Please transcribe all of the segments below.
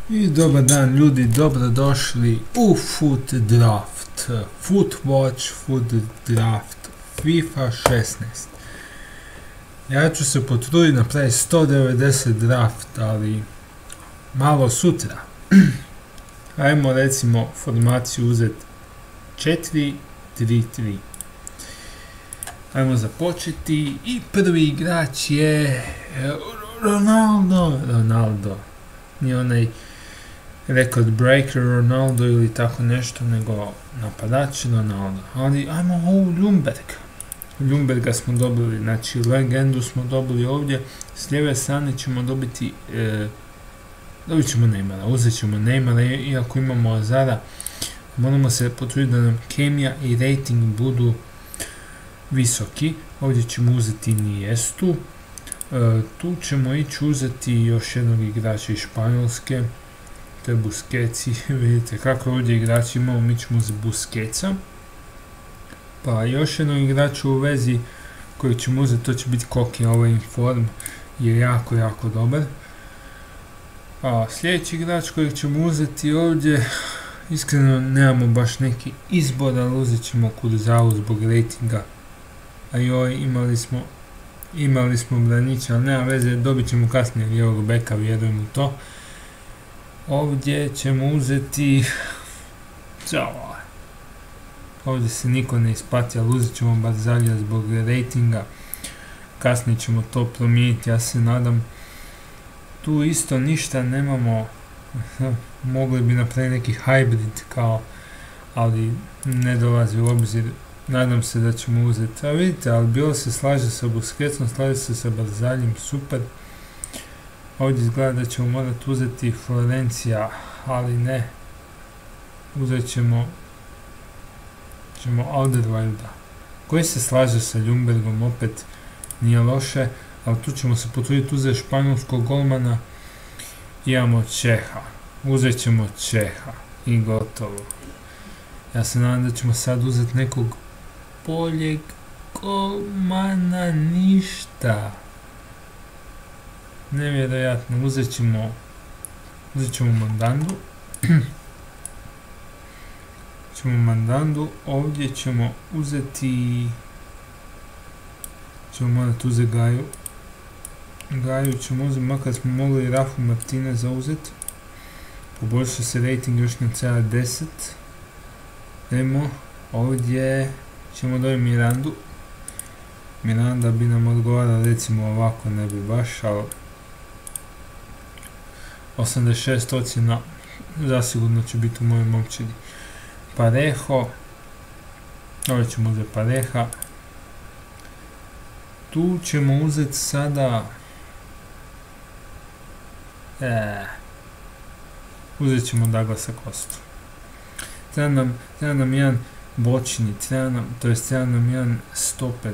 I dobar dan ljudi, dobrodošli u Foot Draft, Foot Watch, Foot Draft, FIFA 16. Ja ću se potruditi napraviti 190 draft, ali malo sutra. Ajmo recimo formaciju uzeti 4-3-3. Ajmo započeti i prvi igrač je Ronaldo. Nije onaj record breaker Ronaldo ili tako nešto, nego napadač Ronaldo. Ali ajmo ovu Ljungberga smo dobili, znači legendu smo dobili ovdje. S lijeve strane ćemo dobiti, dobit ćemo Neymara, uzet ćemo Neymara, iako imamo Azara. Moramo se potruditi da nam kemija i rating budu visoki. Ovdje ćemo uzeti Iniestu. Tu ćemo ići uzeti još jednog igrača iz Španjolske. To je Busquets. Vidite kako ovdje igrači imamo, mi ćemo uzeti Busquetsa. Pa još jednog igrača u vezi koji ćemo uzeti, to će biti Koki. Ovaj inform je jako dobar. A sljedeći igrač kojeg ćemo uzeti ovdje, iskreno nemamo baš neki izbor, ali uzet ćemo Kurzavu zbog ratinga. A joj, imali smo Branića, ali nema veze, dobit ćemo kasnije lijevog beka, vjerujem u to. Ovdje ćemo uzeti... Ovdje se niko ne isplati, ali uzet ćemo Barzalija zbog ratinga. Kasnije ćemo to promijeniti, ja se nadam. Tu isto ništa nemamo. Mogli bi napraviti neki hybrid kao, ali ne dolazi u obzir. Nadam se da ćemo uzeti. A vidite, ali bilo se slaže sa Busquetsom, slaže se sa Barzaljem, super. Ovdje izgleda da ćemo morati uzeti Florencija, ali ne. Uzet ćemo Alderweirelda, koji se slaže sa Ljungbergom, opet nije loše, ali tu ćemo se potruditi uzeti španjolskog golmana. Imamo Čeha, uzet ćemo Čeha i gotovo. Ja se nadam da ćemo sad uzeti nekog boljeg golmana, ništa. Nevjerojatno, uzet ćemo Mandandu. Ovdje ćemo uzeti, ćemo morati uzeti Gaju ćemo uzeti, makar smo mogli Rafu Martineza uzeti. Poboljša se rating još na CA10. Idemo, ovdje ćemo dobiti Mirandu. Miranda bi nam odgovarala, recimo ovako ne bi baš, ali 86 ocjena zasigurno će biti u mojoj momčadi. Parejo, ovdje ćemo uzeti Pareja. Tu ćemo uzeti sada, uzet ćemo Douglasa Costu. Treba nam jedan bočni, treba nam jedan stoper,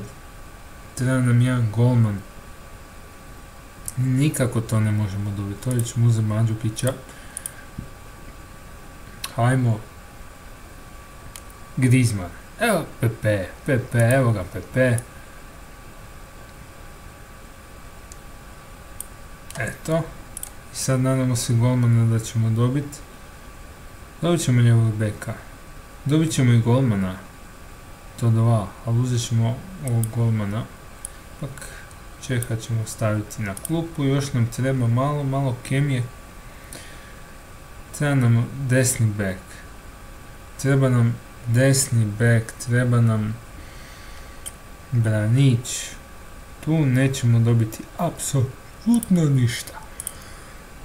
treba nam jedan golman. Nikako to ne možemo dobiti, ovdje ćemo uzeti Mandžukića. Hajmo Griezmann, evo Pepe, evo ga Pepe. Eto, i sad nadamo se golmana da ćemo dobiti. Dobit ćemo ljevog beka, dobit ćemo i golmana, to 2, ali uzet ćemo ovog golmana. Pak Čeha ćemo staviti na klupu, još nam treba malo kemije. Treba nam desni bek, treba nam Branić. Tu nećemo dobiti apsolutno ništa.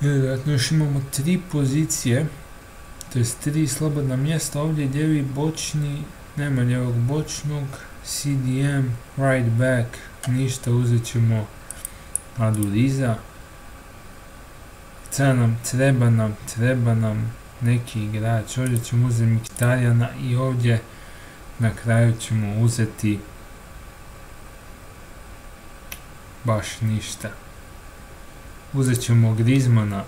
Vjerojatno još imamo 3 pozicije, to jest 3 slobodna mjesta. Ovdje ljevi bočni, nema ljevog bočnog, CDM, right back, ništa, uzet ćemo Aduriza. Treba nam neki igrač, ovdje ćemo uzeti Mkhitarjana i ovdje na kraju ćemo uzeti baš ništa. Uzet ćemo Griezmana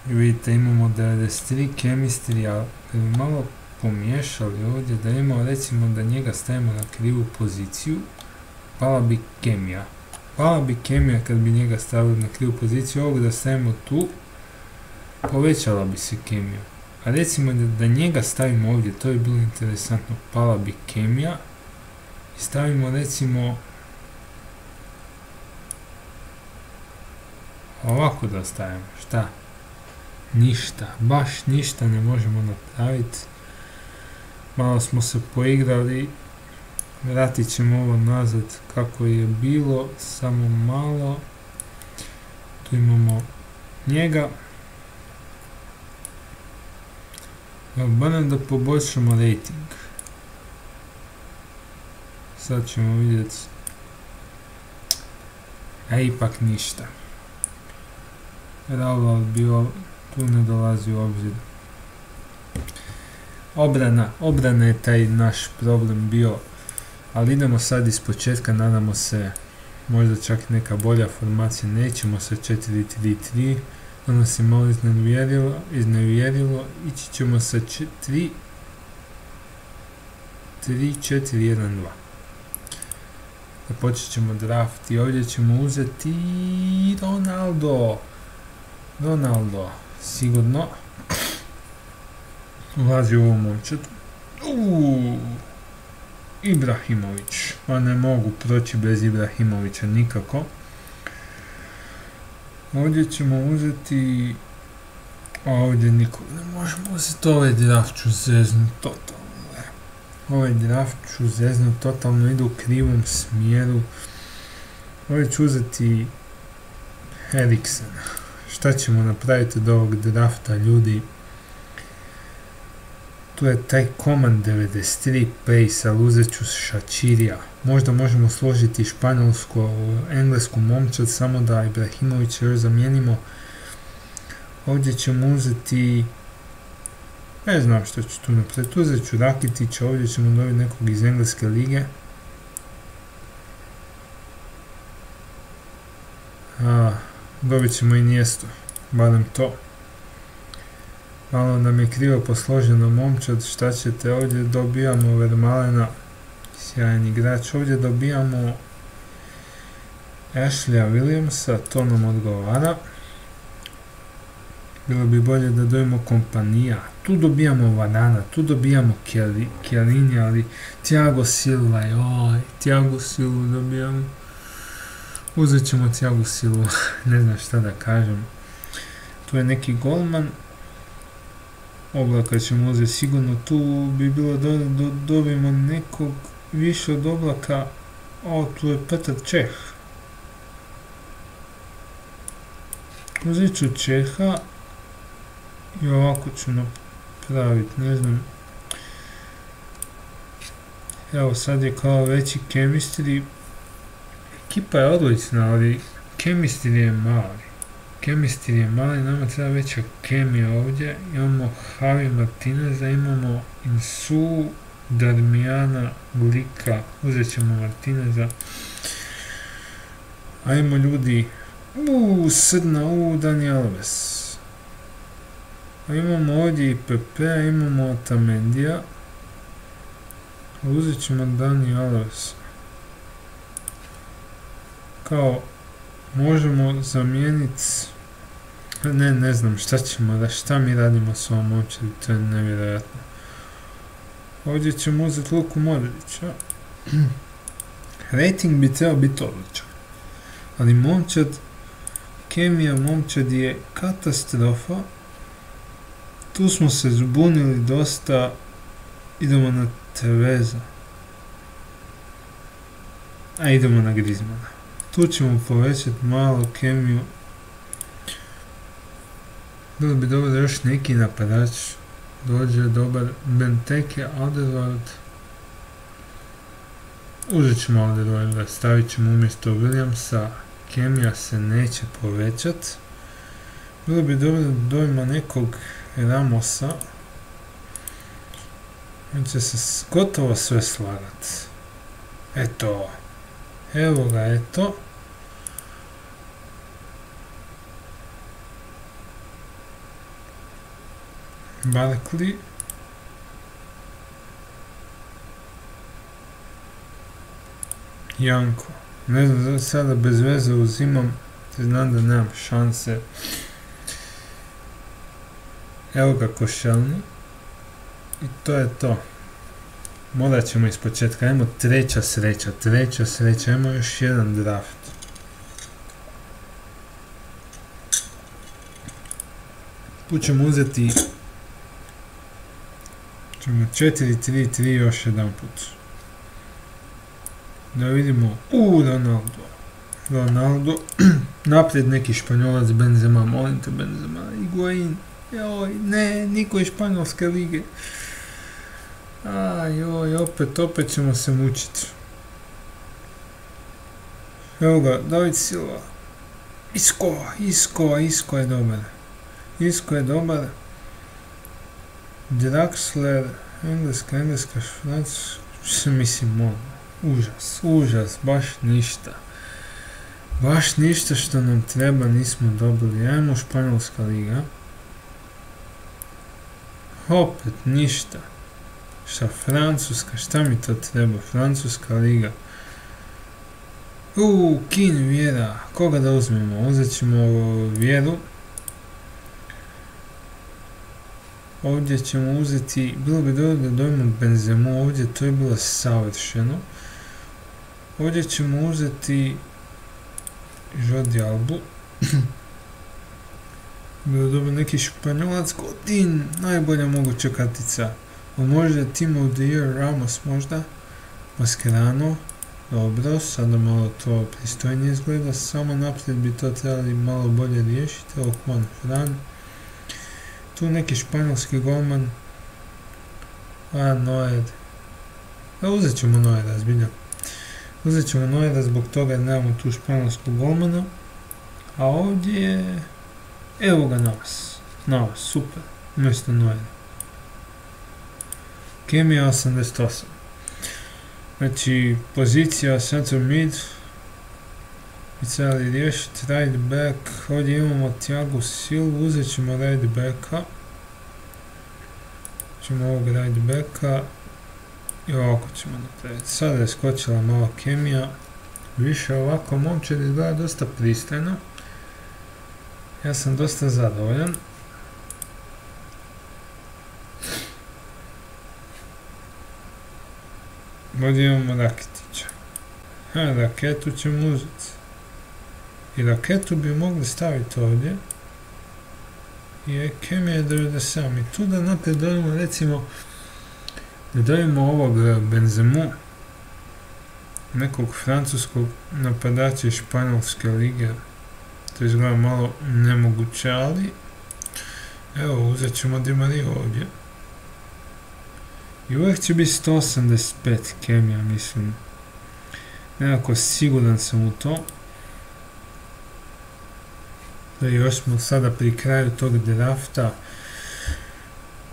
i vidite imamo 93 chemistry, ali kad bi malo pomiješali ovdje, da imamo recimo da njega stavimo na krivu poziciju, pala bi kemija. Pala bi kemija kad bi njega stavili na krivu poziciju, ovog da stavimo tu, povećala bi se kemija. A recimo da njega stavimo ovdje, to je bilo interesantno, pala bi kemija i stavimo recimo ovako da stavimo, šta? Ništa, baš ništa ne možemo napraviti. Malo smo se poigrali, vratit ćemo ovo nazad kako je bilo, samo malo. Tu imamo njega. Barem da poboljšamo rating. Sad ćemo vidjeti. A ipak ništa. Raul bio, tu ne dolazi u obzir. Obrana je taj naš problem bio, ali idemo sad iz početka, nadamo se možda čak neka bolja formacija, nećemo sa 4-3-3, to nas je malo iznevjerilo, ići ćemo sa 3-4-1-2. Započet ćemo draft i ovdje ćemo uzeti Ronaldo, sigurno. Ulazi u ovom momčetu. Ibrahimović. A ne mogu proći bez Ibrahimovića nikako. Ovdje ćemo uzeti... A ovdje niko ne možemo uzeti. Ovaj draft ću zeznut totalno. Ide u krivom smjeru. Ovdje ću uzeti Eriksena. Šta ćemo napraviti od ovog drafta, ljudi? Tu je taj Command 93 pace, ali uzet ću Šačirija. Možda možemo složiti španjolsko-englesku momčad, samo da Ibrahimovića još zamijenimo. Ovdje ćemo uzeti... Ne znam što ću tu napraviti. Uzet ću Rakitića, ovdje ćemo dobiti nekog iz engleske lige. Dobit ćemo i Iniesta, barem to. Malo nam je krivo posloženo momčad, šta ćete, ovdje dobijamo Vermalena, sjajan igrač, ovdje dobijamo Ashleya Williamsa, to nam odgovara. Bilo bi bolje da dobijemo kompanija, tu dobijamo Varana, tu dobijamo Chiellini, ali Thiago Silva, Thiago Silva dobijamo. Uzet ćemo Thiago Silva, ne znam šta da kažem. Tu je neki golman. Oblaka ćemo uzeti sigurno, tu bi bilo da dobijemo nekog više od Oblaka. Tu je Petr Čeh. Uzet ću Čeha i ovako ću napraviti, ne znam. Evo sad je kao veći chemistry. Ekipa je odlična, ali chemistry je mali, nama treba veća kemija ovdje. Imamo Javi Martineza, imamo Insu, Darmijana, Glika, uzet ćemo Martineza. Ajmo ljudi, Srna, Dani Alves. A imamo ovdje i Pepe, imamo Otamendija. Uzet ćemo Dani Alves. Kao, možemo zamijeniti... Ne znam šta mi radimo s ovom momčadi, to je nevjerojatno. Ovdje ćemo uzeti Luku Modrića. Rating bi trebao biti odličan. Ali momčad, kemija momčad je katastrofa. Tu smo se zbunili dosta. Idemo na Teveza. A idemo na Griezmana. Tu ćemo povećati malo kemiju. Bilo bi dobro da još neki napadač dođe, dobar. Benteke, Alderweireld. Uzet ćemo Alderweirelda, stavit ćemo umjesto Williamsa. Kemija se neće povećati. Bilo bi dobro da dobijemo nekog Ramosa. On će se gotovo sve slagati. Eto. Evo ga, eto. Barkley. Janko. Ne znam, sada bez veze uzimam, znam da nemam šanse. Evo ga Košelni. I to je to. Morat ćemo iz početka, ajmo treća sreća, ajmo još jedan draft. Tu ćemo uzeti 4-3-3 još jedan put. Da vidimo, Ronaldo, naprijed neki Španjolac, Benzema, molim te Benzema, Higuain, joj, ne, niko iz Španjolske lige. Joj, opet ćemo se mučiti. Evo ga, David Silva. Isco je dobar. Draxler, Engleska, Francuska, mislim, užas, baš ništa što nam treba nismo dobili. Ajmo Španjolska liga. Opet ništa. Francuska, šta mi to treba? Francuska liga. Kin, Vjera. Koga da uzmemo? Uzet ćemo Vjeru. Ovdje ćemo uzeti, bilo bi dobro da dojemo Benzemu ovdje, to je bilo savršeno. Ovdje ćemo uzeti Jordi Albu. Bilo dobro neki Španjolac, Godin, najbolja moguća kartica. Možda Team of the Year, Ramos možda. Mascherano, dobro, sada malo to pristojnije izgleda, samo naprijed bi to trebali malo bolje riješiti. Evo Juan Fran. Tu neki španjolski golman. Neuer. Uzet ćemo Neuera, zbilja. Uzet ćemo Neuera zbog toga jer nemamo tu španjolskog golmana. A ovdje je... Evo ga Navas, super. Umjesto Neuera. Kemija 88. Znači, pozicija center mid. Bi trebali riješiti right back. Ovdje imamo Thiago Silva, uzet ćemo right backa. Ovog right backa. I ovako ćemo napraviti. Sada je skočila malo kemija. Više ovako momčad izgleda dosta pristojno. Ja sam dosta zadovoljan. Ovdje imamo Raketića. Raketu ćemo uzeti. I Raketu bi mogli staviti ovdje. I kemija je 97. I tu da naprijed dojemo, recimo, da dojemo ovog Benzemu, nekog francuskog napadača iz Španjolske lige. To izgleda malo nemoguće, ali evo, uzet ćemo Di Mariju ovdje. I uvijek će biti 185 kemija, mislim. Nekako siguran sam u to. Da još smo sada pri kraju tog drafta.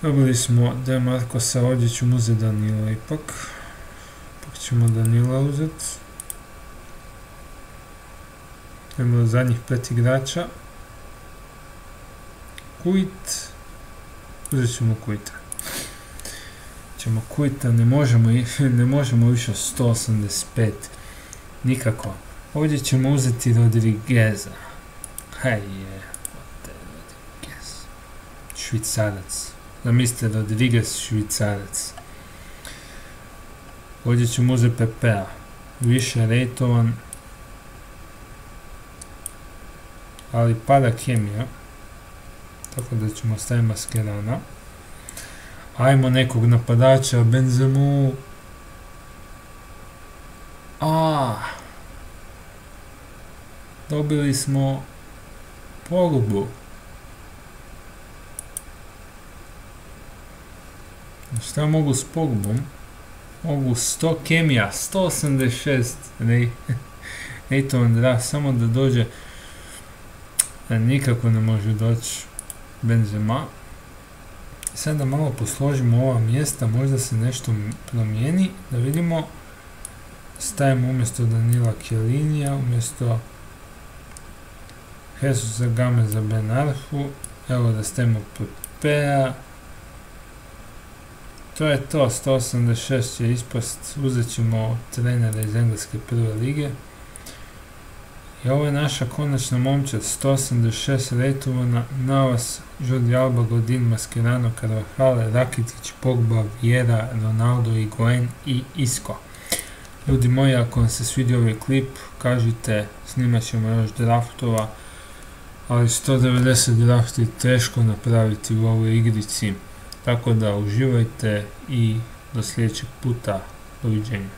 Dobili smo Demarcosa, ovdje ćemo uzeti Danila ipak. Ipak ćemo Danila uzeti. Imamo zadnjih 5 igrača. Kuit. Uzet ćemo Kuita. Ne možemo više 185. Nikako. Ovdje ćemo uzeti Rodrigueza. Rodriguez. Švicarac. Zamislite Rodriguez, Švicarac. Ovdje ćemo uzeti Pepea. Više rejtovan. Ali pada kemija. Tako da ćemo staviti Mascherana. Ajmo nekog napadača, Benzemu. Dobili smo Pogbu. Šta mogu s Pogbom? Mogu 100 kemija, 186 rejtovan draft, samo da dođe. Nikako ne može doći Benzema. Sada malo posložimo ova mjesta, možda se nešto promijeni, da vidimo. Stavimo umjesto Danila Chiellinija, umjesto Jesusa Gameza Ben Arfu, evo da stavimo Pepea. To je to, 186 će ispast, uzet ćemo trenera iz Engleske prve lige. I ovo je naša konačna momčad, 186 retovana, Navas, Jordi Alba, Godin, Mascherano, Carvajal, Rakitic, Pogba, Vieira, Ronaldo, Higuain i Isco. Ljudi moji, ako vam se svidio ovaj klip, kažite, snimat ćemo još draftova, ali 190 draft je teško napraviti u ovoj igrici, tako da uživajte i do sljedećeg puta, doviđenja.